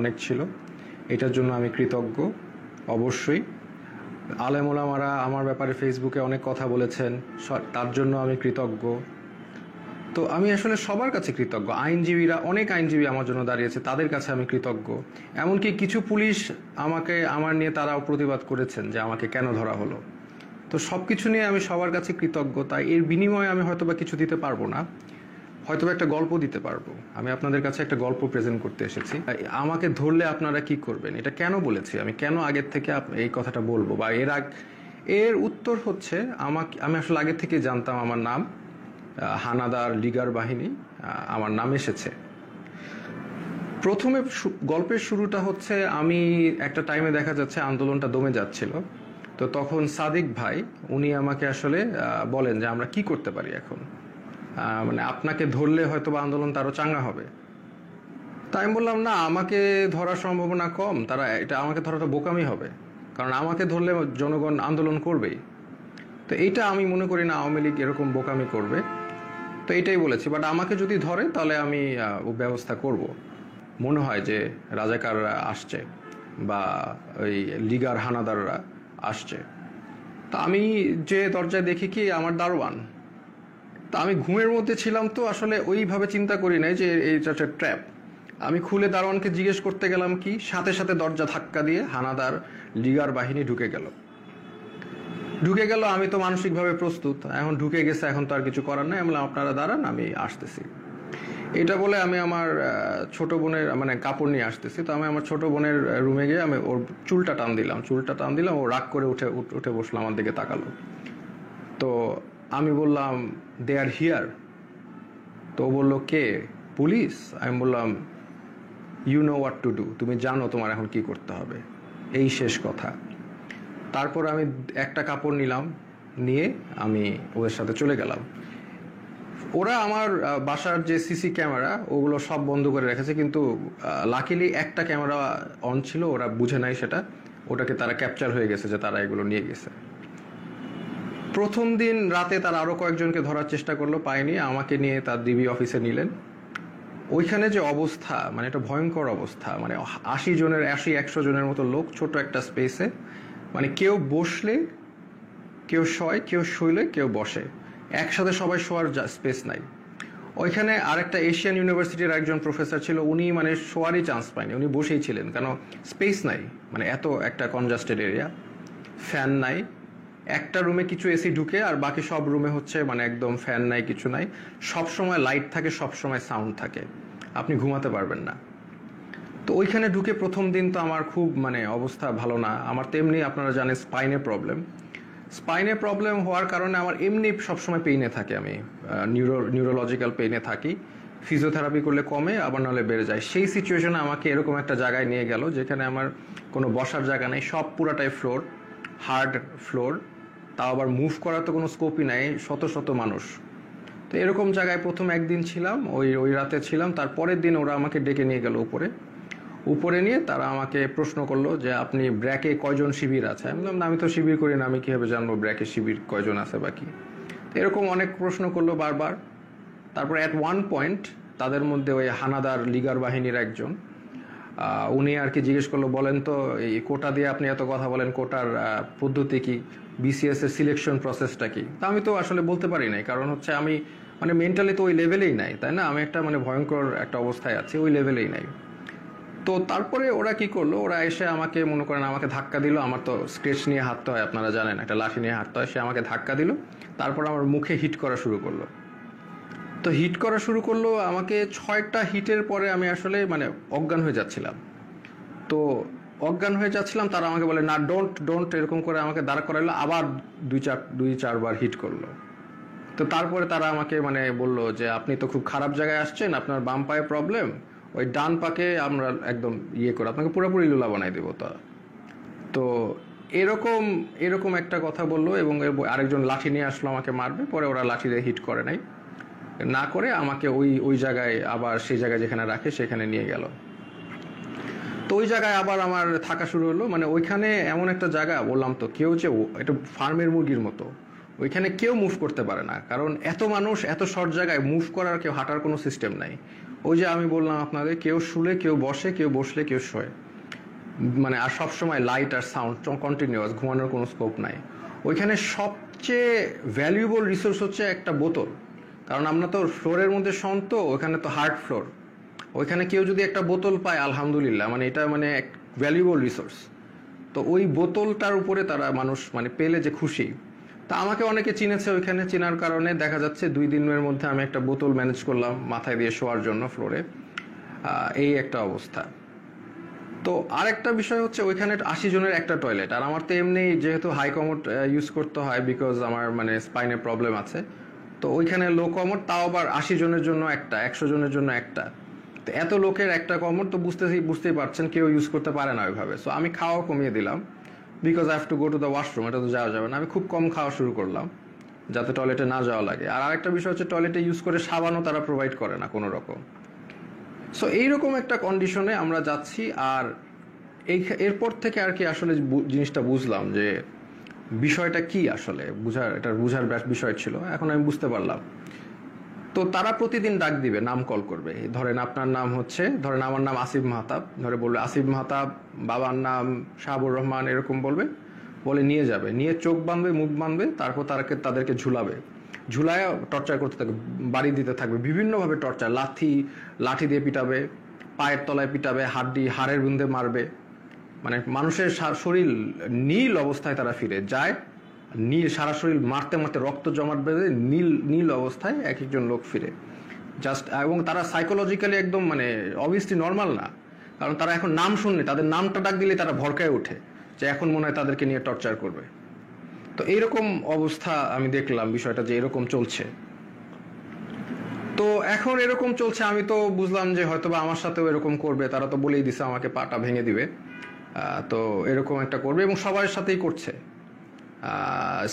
অনেক ছিল। এটার জন্য আমি কৃতজ্ঞ অবশ্যই। আলেম ওলামারা আমার ব্যাপারে ফেসবুকে অনেক কথা বলেছেন, তার জন্য আমি কৃতজ্ঞ। তো আমি আসলে সবার কাছে কৃতজ্ঞ। আইনজীবীরা, অনেক আইনজীবী আমার জন্য দাঁড়িয়েছে, তাদের কাছে আমি কৃতজ্ঞ। এমনকি কিছু পুলিশ আমার নিয়ে তারাও প্রতিবাদ করেছেন যে আমাকে কেন ধরা হলো। তো সব কিছু নিয়ে আমি সবার কাছে কৃতজ্ঞ। তাই এর বিনিময়ে আমি হয়তোবা কিছু দিতে পারবো না, হয়তোবা একটা গল্প দিতে পারবো। আমি আপনাদের কাছে একটা গল্প প্রেজেন্ট করতে এসেছি। আমাকে ধরলে আপনারা কি করবেন, এটা কেন বলেছি, আমি কেন আগের থেকে এই কথাটা বলবো, বা এর উত্তর হচ্ছে, আমি আসলে আগের থেকে জানতাম আমার নাম হানাদার লিগার বাহিনী, আমার নাম এসেছে। প্রথমে গল্পের শুরুটা হচ্ছে, আমি একটা টাইমে দেখা যাচ্ছে আন্দোলনটা দমে যাচ্ছিল। তো তখন সাদিক ভাই উনি আমাকে আসলে বলেন যে আমরা কি করতে পারি এখন, মানে আপনাকে ধরলে হয়তো বা আন্দোলনটা আরো চাঙ্গা হবে। তাই আমি বললাম, না, আমাকে ধরার সম্ভাবনা কম, আমাকে ধরাটা বোকামি হবে, কারণ আমাকে ধরলে জনগণ আন্দোলন করবেই। তো এইটা আমি মনে করি না আওয়ামী লীগ এরকম বোকামি করবে। তো এটাই বলেছি, বাট আমাকে যদি ধরে তাহলে আমি ব্যবস্থা করব। মনে হয় যে রাজাকাররা আসছে বা ওই লিগার হানাদাররা আসছে। তা আমি যে দরজায় দেখি কি আমার দারোয়ান। তা আমি ঘুমের মধ্যে ছিলাম, তো আসলে ওইভাবে চিন্তা করি নাই যে এইটা একটা ট্র্যাপ। আমি খুলে দারোয়ানকে জিজ্ঞেস করতে গেলাম কি, সাথে সাথে দরজা ধাক্কা দিয়ে হানাদার লিগার বাহিনী ঢুকে গেল। আমি তো মানসিকভাবে প্রস্তুত, এখন ঢুকে গেছে, এখন তো আর কিছু করার নাই। আমি বললাম আপনারা দাঁড়ান, আমি আসতেছি। এটা বলে আমি আমার ছোট বোনের মানে কাপড় নিয়ে আসতেছি। তো আমি আমার ছোট বোনের রুমে গিয়ে আমি ওর চুলটা টান দিলাম। ও রাগ করে উঠে বসলো, আমার দিকে তাকালো। তো আমি বললাম দে আর হিয়ার। তো ও বললো কে, পুলিশ? আমি বললাম you know what to do, তুমি জানো তোমার এখন কি করতে হবে, এই শেষ কথা। তারপর আমি একটা কাপড় নিয়ে আমি ওদের সাথে চলে গেলাম। ওরা আমার বাসার যে সিসি ক্যামেরা ওগুলো সব বন্ধ করে রেখেছে, কিন্তু লাকিলি একটা ক্যামেরা অন ছিল, ওরা বুঝে নাই সেটা, ওটাকে তারা ক্যাপচার হয়ে গেছে যে তারা এগুলো নিয়ে গেছে। প্রথম দিন রাতে তারা আরো কয়েকজনকে ধরার চেষ্টা করলো, পায়নি, আমাকে নিয়ে তার ডিবি অফিসে নিলেন। ওইখানে যে অবস্থা, মানে একটা ভয়ঙ্কর অবস্থা, মানে 80-100 জনের মতো লোক ছোট একটা স্পেসে, মানে কেউ বসলে কেউ শয়, কেউ শুইলে কেউ বসে, একসাথে সবাই শোয়ার স্পেস নাই। ওইখানে আরেকটা এশিয়ান ইউনিভার্সিটির একজন প্রফেসর ছিল, উনি মানে শোয়ারই চান্স পায়নি, উনি বসেই ছিলেন, কারণ স্পেস নাই, মানে এত একটা কনজাস্টেড এরিয়া, ফ্যান নাই। একটা রুমে কিছু এসি ঢুকে, আর বাকি সব রুমে হচ্ছে মানে একদম ফ্যান নাই, কিছু নাই, সব সময় লাইট থাকে, সব সময় সাউন্ড থাকে, আপনি ঘুমাতে পারবেন না। তো ওইখানে ঢুকে প্রথম দিন তো আমার খুব মানে অবস্থা ভালো না। আমার তেমনি আপনারা জানেন স্পাইনে প্রবলেম হওয়ার কারণে আমার এমনি সবসময় পেইনে থাকে, আমি নিউরোলজিক্যাল পেইনে থাকি। ফিজিওথেরাপি করলে কমে, আবার নাহলে বেড়ে যায়। সেই সিচুয়েশনে আমাকে এরকম একটা জায়গায় নিয়ে গেল যেখানে আমার কোনো বসার জায়গা নেই, সব পুরাটাই ফ্লোর, হার্ড ফ্লোর, তাও আবার মুভ করার তো কোনো স্কোপই নাই, শত শত মানুষ। তো এরকম জায়গায় প্রথম একদিন ছিলাম, ওই রাতে ছিলাম। তারপরের দিন ওরা আমাকে ডেকে নিয়ে গেল উপরে নিয়ে তারা আমাকে প্রশ্ন করলো যে আপনি ব্র্যাকে কয়জন শিবির আছে। আমি বললাম আমি তো শিবির করি না, আমি কিভাবে জানবো ব্র্যাকে শিবির কয়জন আছে বা কি। এরকম অনেক প্রশ্ন করলো বারবার। তারপর অ্যাট ওয়ান পয়েন্ট তাদের মধ্যে ওই হানাদার লিগার বাহিনীর একজন, উনি আর কি জিজ্ঞেস করলো, বলেন তো এই কোটা দিয়ে আপনি এত কথা বলেন, কোটার পদ্ধতি কি, বিসিএস এর সিলেকশন প্রসেসটা কি। তা আমি তো আসলে বলতে পারি নাই, কারণ হচ্ছে আমি মানে মেন্টালি তো ওই লেভেলেই নাই, তাই না, আমি একটা মানে ভয়ঙ্কর একটা অবস্থায় আছি, ওই লেভেলেই নাই। তো তারপরে ওরা কি করলো, ওরা এসে আমাকে মনে করেন আমাকে ধাক্কা দিল। আমার তো স্কেচ নিয়ে হাঁটতে হয়, আপনারা জানেন, একটা লাঠি নিয়ে হাঁটতে হয়। সে আমাকে ধাক্কা দিল, তারপর আমার মুখে হিট করা শুরু করলো। তো হিট করা শুরু করলো আমাকে, 6টা হিটের পরে আমি আসলে মানে অজ্ঞান হয়ে যাচ্ছিলাম। তো অজ্ঞান হয়ে যাচ্ছিলাম, তারা আমাকে বলে না ডোন্ট এরকম করে আমাকে দাঁড় করাইলো, আবার 2-4 বার হিট করলো। তো তারপরে তারা আমাকে মানে বললো যে আপনি তো খুব খারাপ জায়গায় আসছেন, আপনার বাম পায়ে প্রবলেম, ওই ডান পাকে আমরা একদম করে আপনাকে পুরোপুরি লুলা বানাই দেবো। তো এরকম একটা কথা বললো, এবং আরেকজন লাঠি নিয়ে আসলো আমাকে মারবে। পরে ওরা লাঠি দিয়ে হিট করে নাই, না করে আমাকে ওই জায়গায় আবার সেই জায়গায় যেখানে রাখে সেখানে নিয়ে গেল। তো ওই জায়গায় আবার আমার থাকা শুরু হলো। মানে ওইখানে এমন একটা জায়গা, বললাম তো, কেউ যে এটা ফার্মের মুরগির মতো, ওইখানে কেউ মুভ করতে পারে না, কারণ এত মানুষ, এত শর্ট জায়গায় মুভ করার, কেউ হাঁটার কোনো সিস্টেম নাই। ওই যে আমি বললাম আপনাদের, কেউ শুলে, কেউ বসে, কেউ বসলে, কেউ শোয়, মানে আর সবসময় লাইট আর সাউন্ড কন্টিনিউয়াস, ঘুমানোর কোনো স্কোপ নাই। ওইখানে সবচেয়ে ভ্যালুয়েবল রিসোর্স হচ্ছে একটা বোতল, কারণ আমরা তো ফ্লোরের মধ্যে শোন, তো ওইখানে তো হার্ড ফ্লোর, ওইখানে কেউ যদি একটা বোতল পায় আলহামদুলিল্লাহ, মানে এটা মানে এক ভ্যালুয়েবল রিসোর্স। তো ওই বোতলটার উপরে তারা মানুষ মানে পেলে যে খুশি। তা আমাকে অনেকে চিনেছে ওইখানে, চেনার কারণে দেখা যাচ্ছে 2 দিনের মধ্যে আমি একটা বোতল ম্যানেজ করলাম মাথায় দিয়ে শোয়ার জন্য ফ্লোরে। এই একটা অবস্থা। তো আরেকটা বিষয় হচ্ছে ওইখানে 80 জনের একটা টয়লেট, আর আমার তো এমনি যেহেতু হাই কমোড ইউজ করতে হয় বিকজ আমার মানে স্পাইনে প্রবলেম আছে, তো ওইখানে লো কমোড, তাও আবার 80 জনের জন্য একটা, 100 জনের জন্য একটা। তো এত লোকের একটা কমোড তো বুঝতেই পারছেন কেউ ইউজ করতে পারে না ওইভাবে। সো আমি খাওয়া কমিয়ে দিলাম because I have to go to the washroom, এটা তো যাওয়া যাবে না। আমি খুব কম খাওয়া শুরু করলাম যাতে টয়লেটে না যাওয়া লাগে। আর আরেকটা বিষয় হচ্ছে টয়লেটে ইউজ করে সাবানও তারা প্রোভাইড করে না কোনো রকম। সো এইরকম একটা কন্ডিশনে আমরা যাচ্ছি। আর এরপর থেকে আর কি আসলে জিনিসটা বুঝলাম যে বিষয়টা কি, আসলে বুঝার বিষয় ছিল, এখন আমি বুঝতে পারলাম। তো তারা প্রতিদিন ডাক দিবে, নাম কল করবে। ধরেন আপনার নাম হচ্ছে, ধরেন আমার নাম আসিফ মাহতাব, ধরে বলবে আসিফ মাহতাব, বাবার নাম শাহাবুর রহমান, এরকম বলবে, বলে নিয়ে যাবে, নিয়ে চোখ বাঁধবে, মুখ বাঁধবে, তারপর তাদেরকে ঝুলাবে, ঝুলায় টর্চার করতে থাকবে, বাড়ি দিতে থাকবে বিভিন্নভাবে টর্চার, লাঠি দিয়ে পিটাবে, পায়ের তলায় পিটাবে, হাড়ের বিন্দে মারবে, মানে মানুষের শরীর নীল অবস্থায় তারা ফিরে যায়, নীল সারা শরীর মারতে মারতে রক্ত জমাট বেঁধে নীল অবস্থায় এক একজন লোক ফিরে জাস্ট। এবং তারা সাইকোলজিক্যালি একদম মানে অবভিয়াসলি নর্মাল না, কারণ তারা এখন নাম শুনলে, তাদের নামটা ডাক দিলে তারা ভরকায় ওঠে যে এখন মনে হয় তাদেরকে নিয়ে টর্চার করবে। তো এইরকম অবস্থা আমি দেখলাম বিষয়টা যে এরকম চলছে। তো এখন এরকম চলছে, আমি তো বুঝলাম যে হয়তোবা আমার সাথেও এরকম করবে, তারা তো বলেই দিছে আমাকে পাটা ভেঙে দিবে। তো এরকম একটা করবে এবং সবার সাথেই করছে।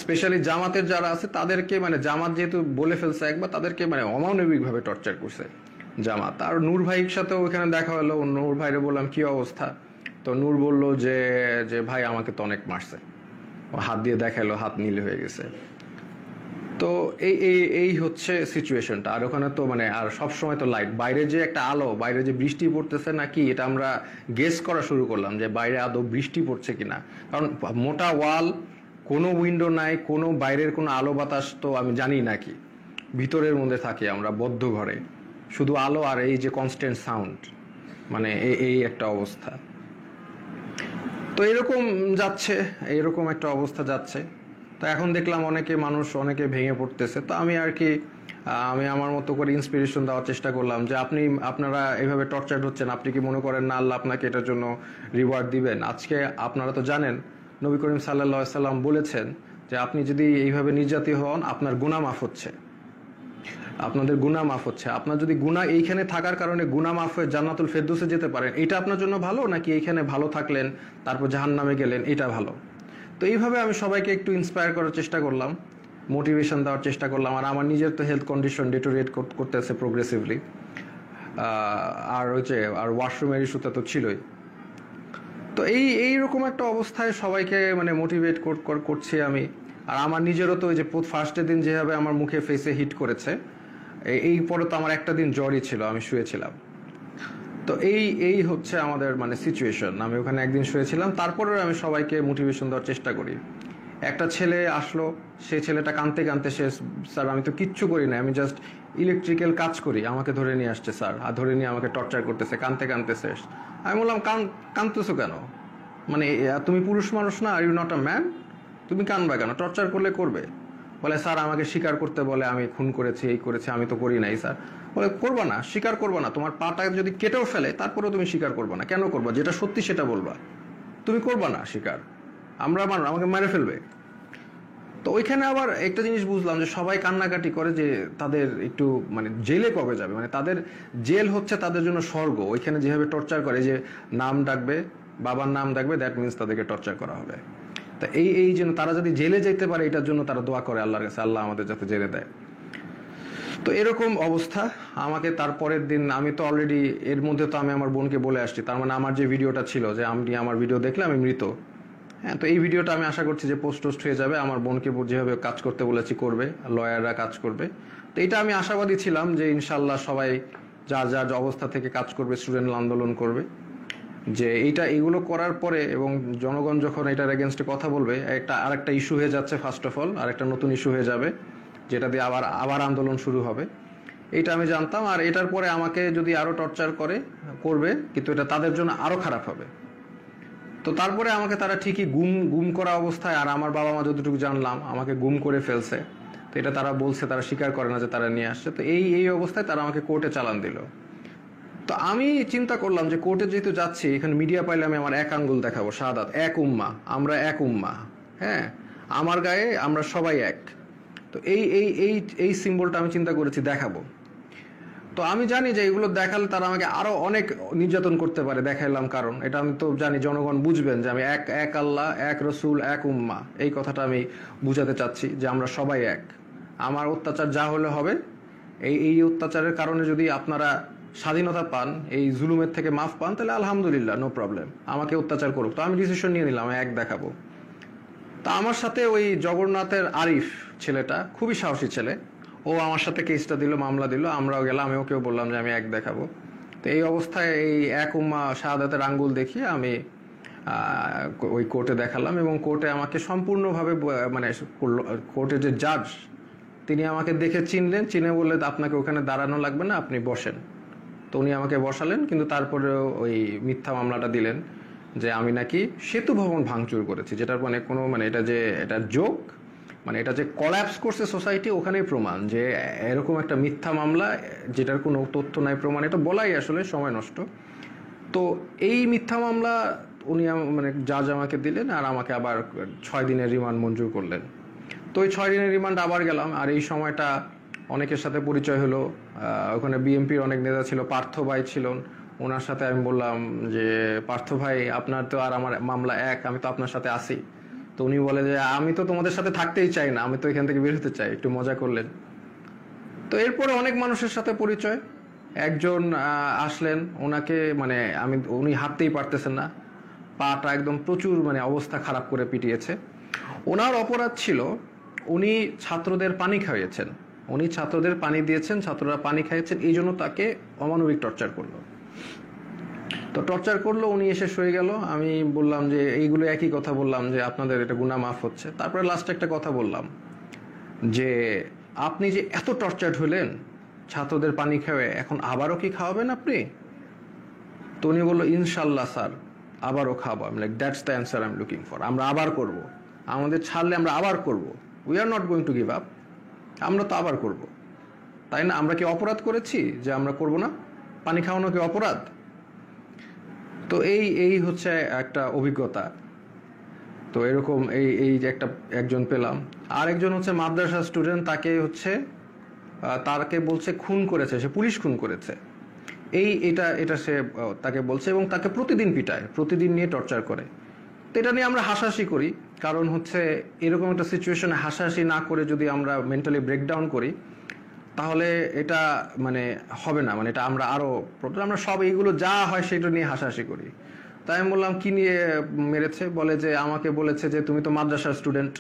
স্পেশালি জামাতের যারা আছে তাদেরকে, মানে জামাত যেহেতু বলে ফেলছে একবার, তাদেরকে মানে অমানবিকভাবে টর্চার করছে জামাত। আর নূর ভাইয়ের সাথেও ওখানে দেখা হলো, নূর ভাইরে বললাম কি অবস্থা, তো নূর বলল যে ভাই আমাকে তো অনেক মারছে, হাত দিয়ে দেখালো, হাত নীল হয়ে গেছে। তো এই হচ্ছে সিচুয়েশনটা। আর ওখানে তো মানে আর সবসময় তো লাইট, বাইরে যে একটা আলো, বাইরে যে বৃষ্টি পড়তেছে নাকি এটা আমরা গেস করা শুরু করলাম যে বাইরে আদৌ বৃষ্টি পড়ছে কিনা, কারণ মোটা ওয়াল, কোনো উইন্ডো নাই, কোনো বাইরের কোনো আলো বাতাস তো আমি জানি নাকি, ভিতরের মধ্যে থাকি আমরা বদ্ধ ঘরে, শুধু আলো আর এই যে কনস্ট্যান্ট সাউন্ড, মানে এই একটা অবস্থা। তো এরকম যাচ্ছে, এরকম একটা অবস্থা যাচ্ছে। তো এখন দেখলাম অনেকে ভেঙে পড়তেছে। তো আমি আর কি আমি আমার মতো করে ইন্সপিরেশন দেওয়ার চেষ্টা করলাম যে আপনারা এইভাবে টর্চার হচ্ছেন, আপনি কি মনে করেন না আল্লাহ আপনাকে এটার জন্য রিওয়ার্ড দিবেন? আজকে আপনারা তো জানেন নবী করিম সাল্লাল্লাহু আলাইহি সাল্লাম বলেছেন যে আপনি যদি এইভাবে নির্যাতিত হন আপনার গুনাহ মাফ হচ্ছে, আপনাদের গুনাহ মাফ হচ্ছে। আপনার যদি গুনাহ এইখানে থাকার কারণে গুনাহ মাফ হয়ে জান্নাতুল ফেরদৌসে যেতে পারেন, এটা আপনার জন্য ভালো, নাকি এইখানে ভালো থাকলেন তারপর জাহান্নামে গেলেন, এটা ভালো? তো এইভাবে আমি সবাইকে একটু ইন্সপায়ার করার চেষ্টা করলাম, মোটিভেশন দেওয়ার চেষ্টা করলাম। আর আমার নিজের তো হেলথ কন্ডিশন ডিটোরিয়েট করতেছে প্রোগ্রেসিভলি, আর ওয়াশরুমের ইস্যুটা তো ছিলই। তো এইরকম একটা অবস্থায় সবাইকে মানে মোটিভেট করছি আমি। আর আমার নিজেরও তো ওই যে ফার্স্টের দিন যেভাবে আমার মুখে ফেসে হিট করেছে, এই পরে তো আমার একটা দিন জ্বরই ছিল, আমি শুয়েছিলাম। তো এই হচ্ছে আমাদের মানে সিচুয়েশন। আমি ওখানে একদিন শুয়েছিলাম, তারপরেও আমি সবাইকে মোটিভেশন দেওয়ার চেষ্টা করি। একটা ছেলে আসলো, সেই ছেলেটা কাঁদতে কাঁদতে, স্যার আমি তো কিচ্ছু করি না, আমি জাস্ট ইলেকট্রিক্যাল কাজ করি, আমাকে ধরে নিয়ে আসছে স্যার, আর ধরে নিয়ে আমাকে টর্চার করতেছে, কাঁদতে কাঁদতে শেষ। আমি বললাম কাঁদতেছো কেন, মানে তুমি পুরুষ মানুষ না, are you not a man, তুমি কাঁদবা কেন, টর্চার করলে করবে। বলে স্যার আমাকে স্বীকার করতে বলে, আমি খুন করেছি, এই করেছি, আমি তো করি নাই স্যার। বলে করবা না, স্বীকার করবা না, তোমার পাটা যদি কেটেও ফেলে তারপরেও তুমি স্বীকার করবা না, কেন করবা? যেটা সত্যি সেটা বলবা, তুমি করবা না স্বীকার, আমাকে মেরে ফেলবে। তো ওইখানে আবার একটা জিনিস বুঝলাম যে সবাই কান্নাকাটি করে যে তাদের একটু মানে জেলে কবে যাবে, মানে তাদের জেল হচ্ছে তাদের জন্য স্বর্গ। ওইখানে যেভাবে টর্চার করে, যে নাম ডাকবে, বাবার নাম ডাকবে, দ্যাট মিনস তাদেরকে টর্চার করা হবে। তা এই জন্য তারা যদি জেলে যেতে পারে, এটার জন্য তারা দোয়া করে আল্লাহর কাছে, আল্লাহ আমাদের যাতে জেলে দেয়। তো এরকম অবস্থা। আমাকে তারপরের দিন, আমি তো অলরেডি এর মধ্যে তো আমি আমার বোনকে বলে আসছি, তার মানে আমার যে ভিডিওটা ছিল যে আমি আমার ভিডিও দেখলে আমি মৃত, হ্যাঁ, তো এই ভিডিওটা আমি আশা করছি যে পোস্ট হয়ে যাবে, আমার বোনকে যেভাবে কাজ করতে বলেছি করবে, লয়াররা কাজ করবে। তো এটা আমি আশাবাদী ছিলাম যে ইনশাল্লাহ সবাই যার যার অবস্থা থেকে কাজ করবে, স্টুডেন্ট আন্দোলন করবে, যে এগুলো করার পরে এবং জনগণ যখন এটার এগেনস্টে কথা বলবে, আরেকটা ইস্যু হয়ে যাচ্ছে ফার্স্ট অফ অল, আর একটা নতুন ইস্যু হয়ে যাবে যেটা দিয়ে আবার আন্দোলন শুরু হবে। এটা আমি জানতাম। আর এটার পরে আমাকে যদি আরো টর্চার করবে, কিন্তু এটা তাদের জন্য আরো খারাপ হবে। তো তারপরে আমাকে তারা ঠিকই গুম করা অবস্থায়, আর আমার বাবা মা যতটুকু জানলাম আমাকে গুম করে ফেলছে। তো এটা তারা বলছে, তারা স্বীকার করে না যে তারা নিয়ে আসছে। তো এই অবস্থায় তারা আমাকে কোর্টে চালান দিল। তো আমি চিন্তা করলাম যে কোর্টে যেহেতু যাচ্ছি, এখানে মিডিয়া পাইলে আমি আমার এক আঙ্গুল দেখাবো, শাহাদাত, এক উম্মা, আমরা এক উম্মা, হ্যাঁ, আমার গায়ে আমরা সবাই এক। তো এই সিম্বলটা আমি চিন্তা করেছি দেখাবো। তো আমি জানি যে এগুলো দেখালে তারা আমাকে আরো অনেক নির্যাতন করতে পারে, দেখাইলাম, কারণ এটা আমি তো জানি জনগণ বুঝবেন যে আমি এক আল্লাহ, এক রসুল, এক উম্মা, এই কথাটা আমি বুঝাতে চাচ্ছি যে আমরা সবাই এক। আমার অত্যাচার যা হলে হবে, এই অত্যাচারের কারণে যদি আপনারা স্বাধীনতা পান, এই জুলুমের থেকে মাফ পান, তাহলে আলহামদুলিল্লাহ, নো প্রবলেম, আমাকে অত্যাচার করুক। তো আমি ডিসিশন নিয়ে নিলাম, এক দেখাবো। তা আমার সাথে ওই জগন্নাথের আরিফ ছেলেটা, খুবই সাহসী ছেলে, ও আমার সাথে কেসটা দিল, মামলা দিল, আমরাও গেলাম, আমি ওকেও বললাম যে আমি এক দেখাবো। তো এই অবস্থায় এই এক উম্মা শাহাদাতের আঙ্গুল দেখিয়ে আমি ওই কোর্টে দেখালাম, এবং কোর্টে আমাকে সম্পূর্ণভাবে মানে কোর্টের যে জাজ, তিনি আমাকে দেখে চিনে বললে আপনাকে ওখানে দাঁড়ানো লাগবে না, আপনি বসেন। তো উনি আমাকে বসালেন, কিন্তু তারপরে ওই মিথ্যা মামলাটা দিলেন যে আমি নাকি সেতু ভবন ভাঙচুর করেছি, যেটার মানে এটা জোক, মানে এটা যে কলাপস করছে সোসাইটি, ওখানেই প্রমাণ যে এরকম একটা মিথ্যা মামলা যেটার কোনো তথ্য নাই, প্রমাণ, এটা বলাই আসলে সময় নষ্ট। তো এই মিথ্যা মামলা উনি মানে জাজ আমাকে দিলেন, আর আমাকে আবার 6 দিনের রিমান্ড মঞ্জুর করলেন। তো ওই 6 দিনের রিমান্ড আবার গেলাম, আর এই সময়টা অনেকের সাথে পরিচয় হলো। ওখানে বিএনপির অনেক নেতা ছিল, পার্থ ভাই ছিলেন, ওনার সাথে আমি বললাম যে পার্থ ভাই, আপনার তো আর আমার মামলা এক, আমি তো আপনার সাথে আছি। তো উনি বলে যে আমি তো তোমাদের সাথে থাকতেই চাই না, আমি তো এখান থেকে বের হতে চাই, একটু মজা করলেন। তো এরপরে অনেক মানুষের সাথে পরিচয়। একজন আসলেন, ওনাকে মানে উনি হাঁটতেই পারতেছেন না, পাটা একদম প্রচুর মানে অবস্থা খারাপ করে পিটিয়েছে। ওনার অপরাধ ছিল উনি ছাত্রদের পানি খাইয়েছেন, উনি ছাত্রদের পানি দিয়েছেন, ছাত্ররা পানি খাইয়েছেন, এই জন্য তাকে অমানবিক টর্চার করলো। তো টর্চার করলো, উনি এসে শুয়ে গেল। আমি বললাম যে এইগুলো একই কথা বললাম যে আপনাদের এটা গুনাহ মাফ হচ্ছে। তারপরে লাস্টে একটা কথা বললাম যে আপনি যে এত টর্চার্ড হলেন ছাত্রদের পানি খাওয়ায়, এখন আবারও কি খাওয়াবেন আপনি? তো উনি বললো ইনশাল্লাহ স্যার, আবারও খাওয়াবো। আমি like that's the answer I am looking for. আমরা আবার করব, আমাদের ছাড়লে আমরা আবার করব, we are not going to give up. আমরা তো আবার করব, তাই না? আমরা কি অপরাধ করেছি যে আমরা করব না? পানি খাওয়ানো কি অপরাধ? তো এই হচ্ছে একটা অভিজ্ঞতা। তো এরকম এই যে একজন পেলাম। আর একজন হচ্ছে মাদ্রাসা স্টুডেন্ট, তাকে বলছে খুন করেছে, সে পুলিশ খুন করেছে, এটা সে তাকে বলছে, এবং তাকে প্রতিদিন পিটায়, প্রতিদিন নিয়ে টর্চার করে। তো এটা নিয়ে আমরা হাসাহাসি করি, কারণ হচ্ছে এরকম একটা সিচুয়েশনে হাসাহাসি না করে যদি আমরা মেন্টালি ব্রেকডাউন করি, তাহলে এটা মানে হবে না, মানে এটা আমরা সব এইগুলো যা হয় সেটা নিয়ে হাসাহাসি করি। তাই আমি বললাম কি নিয়ে মেরেছে? বলে যে আমাকে বলেছে যে তুমি তো মাদ্রাসার স্টুডেন্ট,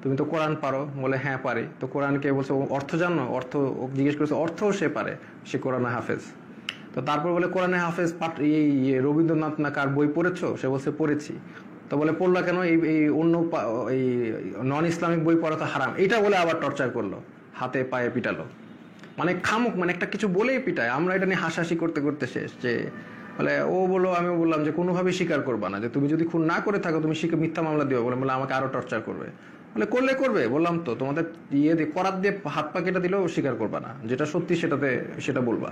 তুমি তো কোরআন পারো। বলে হ্যাঁ পারি। তো কোরআনকে বলছে অর্থ জানো? অর্থ জিজ্ঞেস করেছে, অর্থও সে পারে, সে কোরআনে হাফেজ। তো তারপর বলে কোরআনে হাফেজ রবীন্দ্রনাথ না কার বই পড়েছো? সে বলছে পড়েছি। তো বলে পড়লা কেন? এই অন্য এই নন ইসলামিক বই পড়া তো হারাম, এটা বলে আবার টর্চার করলো, হাতে পায়ে পিটালো। মানে খামুক, মানে একটা কিছু বলেই পিটায়। আমরা এটা নিয়ে হাসাহাসি করতে করতে শেষ। যে বলে আমিও বললাম যে কোনোভাবেই স্বীকার করবা না, যে তুমি যদি খুন না করে থাকো তুমি মিথ্যা মামলা দিও। বলে আমাকে আরো টর্চার করবে। বলে করবে, বললাম তো তোমাদের করাত দিয়ে হাত পা কেটে দিলেও স্বীকার করবা না, যেটা সত্যি সেটা বলবা।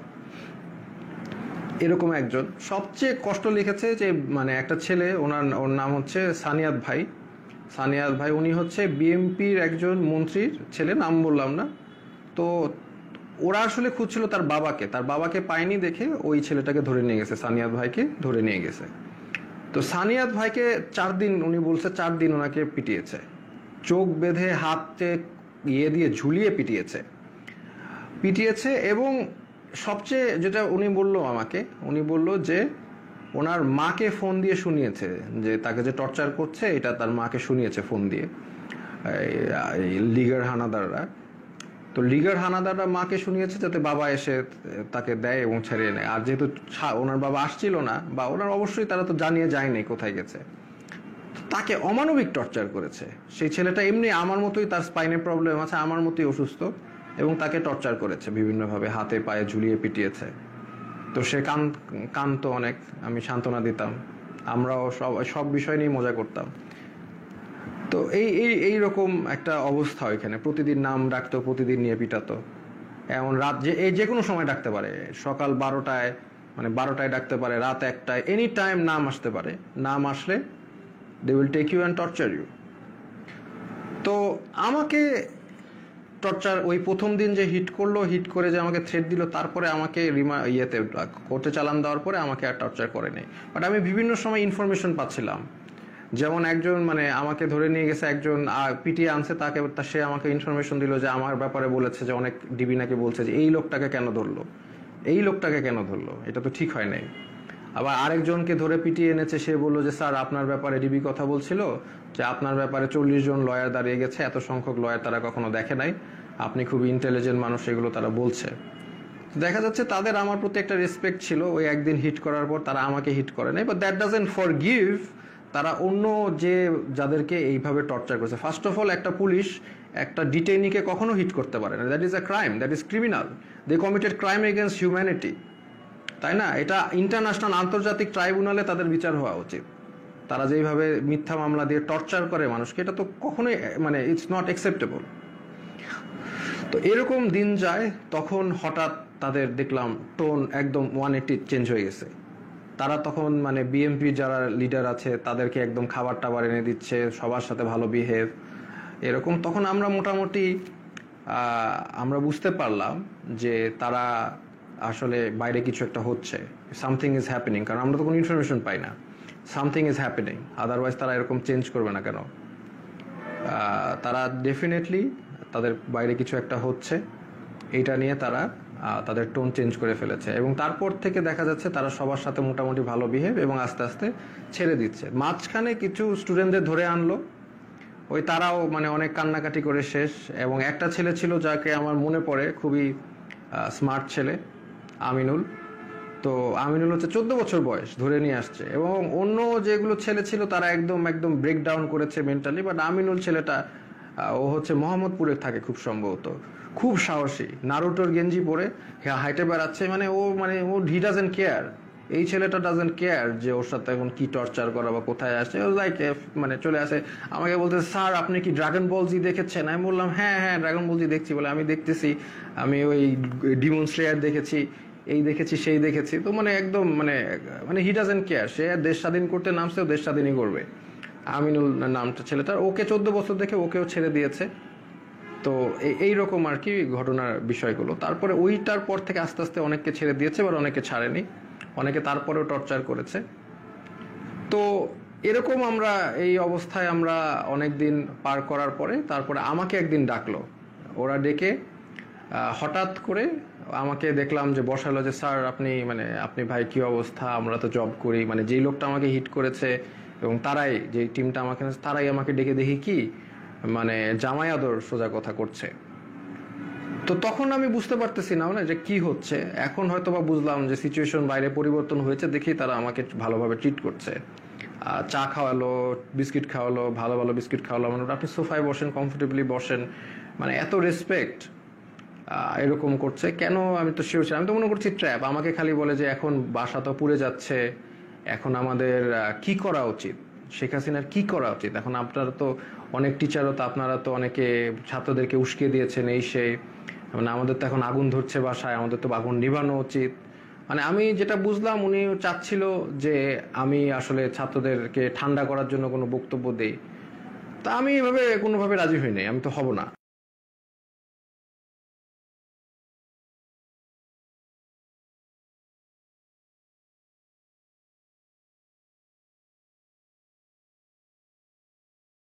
এরকম একজন সবচেয়ে কষ্ট লিখেছে যে মানে একটা ছেলে, ওর নাম হচ্ছে সানিয়াত ভাই। উনি হচ্ছে বিএনপির একজন মন্ত্রীর ছেলে, নাম বললাম না। তো ওরা আসলে খুঁজছিল তার বাবাকে পায়নি দেখে ওই ছেলেটাকে ধরে নিয়ে গেছে, সানিয়াত ভাইকে ধরে নিয়ে গেছে। তো সানিয়াত ভাইকে 4 দিন, উনি বলছে 4 দিন ওনাকে পিটিয়েছে, চোখ বেঁধে হাতে দিয়ে ঝুলিয়ে পিটিয়েছে। এবং সবচেয়ে যেটা উনি বলল যে ওনার মাকে ফোন দিয়ে শুনিয়েছে যে তাকে যে টর্চার করছে, এটা তার মাকে শুনিয়েছে ফোন দিয়ে, লিগার হানাদাররা। তো তো লিগার হানাদাররা মাকে শুনিয়েছে যাতে বাবা এসে তাকে দেয় এবং ছেড়ে নেয়। আর যেহেতু ওনার বাবা আসছিল না, বা ওনার অবশ্যই তারা তো জানিয়ে যায়নি কোথায় গেছে, তাকে অমানবিক টর্চার করেছে। সেই ছেলেটা এমনি আমার মতোই, তার স্পাইনের প্রবলেম আছে, আমার মতোই অসুস্থ, এবং তাকে টর্চার করেছে বিভিন্নভাবে, হাতে পায়ে ঝুলিয়ে পিটিয়েছে। তো সে কানতো অনেক, আমি সান্ত্বনা দিতাম, আমরাও সব বিষয় নিয়ে মজা করতাম। তো এইরকম একটা অবস্থা ওইখানে, প্রতিদিন নাম ডাকতো, প্রতিদিন নিয়ে পিটাতো। এমন রাত যে কোনো সময় ডাকতে পারে, সকাল 12টায়, মানে 12টায় ডাকতে পারে, রাত 1টায়, এনি টাইম নাম আসতে পারে। নাম আসলে they will take you and torture you. তো আমাকে টর্চার ওই প্রথম দিন যে হিট করলো, হিট করে যে আমাকে থ্রেট দিল, তারপরে আমাকে কোর্টে চালান দেওয়ার পরে আমাকে আর টর্চার করেনি। বাট আমি বিভিন্ন সময় ইনফরমেশন পাচ্ছিলাম, যেমন একজন মানে আমাকে ধরে নিয়ে গেছে, একজন পিটিয়ে আনছে, সে আমাকে ইনফরমেশন দিল যে আমার ব্যাপারে বলেছে যে অনেক ডিবি নাকি বলছে যে এই লোকটাকে কেন ধরলো, এই লোকটাকে কেন ধরলো, এটা তো ঠিক হয় নাই। আবার আরেকজনকে ধরে পিটিয়ে এনেছে, সে বললো যে স্যার আপনার ব্যাপারে ডিবি কথা বলছিল যে আপনার ব্যাপারে 40 জন লয়ার দাঁড়িয়ে গেছে, এত সংখ্যক লয়ার তারা কখনো দেখে নাই, আপনি খুব ইন্টেলিজেন্ট মানুষ, এগুলো তারা বলছে। দেখা যাচ্ছে তাদের আমার প্রতি একটা রেসপেক্ট ছিল। ওই একদিন হিট করার পর তারা আমাকে হিট করে নাই, বাট দ্যাট ডাজন্ট ফরগিভ তারা অন্য যাদেরকে এইভাবে টর্চার করেছে। ফার্স্ট অফ অল, একটা পুলিশ একটা ডিটেইনিকে কখনো হিট করতে পারে না, that is a crime, that is criminal, they committed crime against humanity, তাই না? এটা ইন্টারন্যাশনাল, আন্তর্জাতিক ট্রাইব্যুনালে তাদের বিচার হওয়া উচিত। তারা যেভাবে মিথ্যা মামলা দিয়ে টর্চার করে মানুষকে, এটা তো কখনোই মানে ইটস নট অ্যাকসেপ্টেবল। তো এরকম দিন যায়, তখন হঠাৎ তাদের দেখলাম টোন একদম 180 চেঞ্জ হয়ে গেছে। তারা তখন মানে বিএমপি যারা লিডার আছে তাদেরকে একদম খাবার টাবার এনে দিচ্ছে, সবার সাথে ভালো বিহেভ, এরকম। তখন আমরা মোটামুটি আমরা বুঝতে পারলাম যে তারা আসলে বাইরে কিছু একটা হচ্ছে, সামথিং ইজ হ্যাপেনিং, কারণ আমরা তো কোনো ইনফরমেশন পাই না। সামথিং ইজ হ্যাপেনিং, আদারওয়াইজ তারা এরকম চেঞ্জ করবে না কেন? তারা ডেফিনেটলি তাদের বাইরে কিছু একটা হচ্ছে, এইটা নিয়ে তারা তাদের টোন চেঞ্জ করে ফেলেছে। এবং তারপর থেকে দেখা যাচ্ছে তারা সবার সাথে মোটামুটি ভালো বিহেভ, এবং আস্তে আস্তে ছেড়ে দিচ্ছে। মাঝখানে কিছু স্টুডেন্টদের ধরে আনলো, ওই তারাও মানে অনেক কান্নাকাটি করে শেষ। এবং একটা ছেলে ছিল যাকে আমার মনে পড়ে, খুবই স্মার্ট ছেলে, আমিনুল। তো আমিনুল হচ্ছে 14 বছর বয়স, ধরে নিয়ে আসছে। এবং অন্য যেগুলো ছেলে ছিল তারা একদম ব্রেকডাউন করেছে মেন্টালি, বাট আমিনুল ছেলেটা ও হচ্ছে মোহাম্মদপুরে থাকে খুব সম্ভবত, খুব সাহসী, নারুটোর গেঞ্জি পরে হাইটে বেড়াচ্ছে, মানে ও হি ডাজেন্ট কেয়ার। এই ছেলেটা ডাজেন্ট কেয়ার যে ওর সাথে এখন কি টর্চার করা বা কোথায় আসছে, ও লাইক মানে চলে আসে আমাকে বলতে, স্যার আপনি কি ড্রাগন বল জি দেখেছেন? আমি বললাম হ্যাঁ ড্রাগন বল জি দেখছি। বলে আমি দেখতেছি, আমি ওই ডিমন স্লেয়ার দেখেছি, এই দেখেছি, সেই দেখেছি। তো মানে একদম মানে হি ডাজেন্ট কেয়ার, সে দেশ স্বাধীন করতে নামছে, ও দেশ স্বাধীনই করবে। আমিনুল নামটা ছেলেটার, ওকে 14 বছর দেখে ওকেও ছেড়ে দিয়েছে। তো এইরকম আর কি ঘটনার বিষয়গুলো। তারপরে ওইটার পর থেকে আস্তে আস্তে অনেককে ছেড়ে দিয়েছে, বা অনেকে ছাড়েনি, অনেকে তারপরেও টর্চার করেছে। তো এরকম আমরা এই অবস্থায় আমরা অনেক দিন পার করার পরে তারপরে আমাকে একদিন ডাকলো, ওরা ডেকে হঠাৎ করে আমাকে দেখলাম যে বসালো, যে স্যার আপনি ভাই কি অবস্থা, আমরা তো জব করি, মানে যেই লোকটা আমাকে হিট করেছে এবং তারাই, যে টিমটা আমাকে, তারাই আমাকে ডেকে দেখি কি মানে জামাই আদর সোজা কথা করছে। তো তখন আমি বুঝতে পারতেছি না যে কি হচ্ছে। এখন হয়তো বা বুঝলাম যে সিচুয়েশন বাইরে পরিবর্তন হয়েছে, দেখি তারা আমাকে ভালোভাবে ট্রিট করছে। চা খাওয়ালো, বিস্কিট খাওয়ালো, ভালো ভালো বিস্কিট খাওয়ালো, মানে আপনি সোফায় বসেন, কমফোর্টেবলি বসেন, মানে এত রেসপেক্ট। এরকম করছে কেন আমি তো শিওর ছিলাম, আমি তো মনে করছি ট্র্যাপ। আমাকে খালি বলে যে এখন বাসা তো পুড়ে যাচ্ছে, এখন আমাদের কি করা উচিত, শেখ হাসিনার কি করা উচিত। এখন আপনারা তো অনেক টিচারও তো, আপনারা তো অনেকে ছাত্রদেরকে উস্কিয়ে দিয়েছেন, এই সেই, মানে আমাদের তো এখন আগুন ধরছে বাসায়, আমাদের তো আগুন নিভানো উচিত। মানে আমি যেটা বুঝলাম, উনি চাচ্ছিল যে আমি আসলে ছাত্রদেরকে ঠান্ডা করার জন্য কোনো বক্তব্য দেই। তা আমি এভাবে কোনোভাবে রাজি হই নাই, আমি তো হব না।